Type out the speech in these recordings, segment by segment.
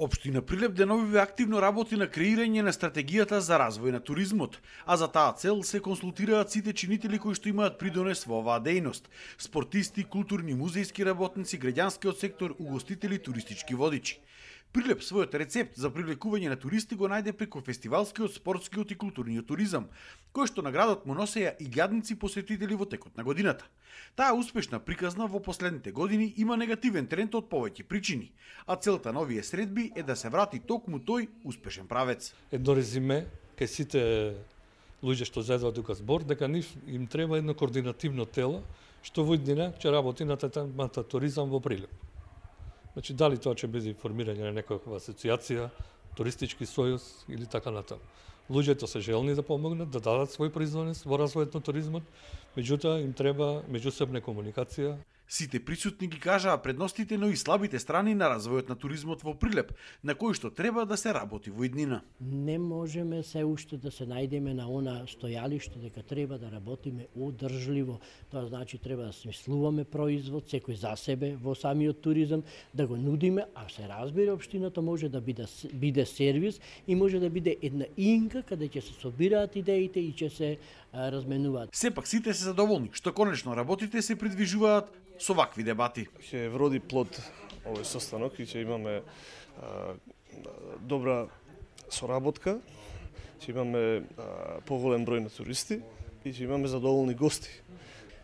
Општина Прилеп деновиве активно работи на креирање на стратегијата за развој на туризмот, а за таа цел се консултираат сите чинители кои што имаат придонес во оваа дејност: спортисти, културни музејски работници, граѓанскиот сектор, угостители, туристички водичи. Прилеп својот рецепт за привлекување на туристи го најде преку фестивалскиот, спортскиот и културниот туризам, кој што наградот му носеја илјадници посетители во текот на годината. Таа успешна приказна во последните години има негативен тренд од повеќе причини, а целта на овие средби е да се врати токму тој успешен правец. Едно резиме кај сите луѓе што заедно тука збор, дека им треба едно координативно тело што во иднина ќе работи на темата туризам во Прилеп. Значи, дали тоа ќе биде формирање на некоја асоциација, туристички сојуз или така натаму. Луѓето се желни да помогнат, да дадат свој принос во развојот на туризмот, меѓутоа им треба меѓусебна комуникација. Сите присутни ги кажаа предностите, но и слабите страни на развојот на туризмот во Прилеп, на кои што треба да се работи во иднина. Не можеме се уште да се најдеме на она стојалиште дека треба да работиме одржливо. Тоа значи треба да смислуваме производ, секој за себе во самиот туризам, да го нудиме, а се разбира општината може да биде сервис и може да биде една инка каде ќе се собираат идеите и ќе се разменуваат. Сепак сите се задоволни што конечно работите се придвижуваат со вакви дебати. Ќе вроди плод овој состанок и ќе имаме добра соработка, ќе имаме поголем број на туристи и ќе имаме задоволни гости.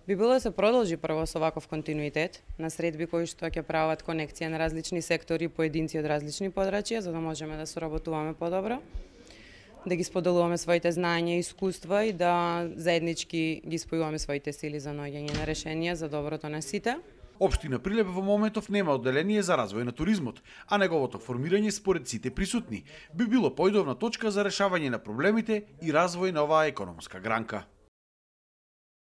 Би било да се продолжи прво со ваков континуитет на средби кои што ќе прават конекција на различни сектори, поединци од различни подрачја, за да можеме да соработуваме подобро, да ги споделуваме своите знаења и искуства и да заеднички ги спојуваме своите сили за наоѓање на решенија за доброто на сите. Општина Прилеп во моментов нема одделение за развој на туризмот, а неговото формирање според сите присутни би било појдовна точка за решавање на проблемите и развој на оваа економска гранка.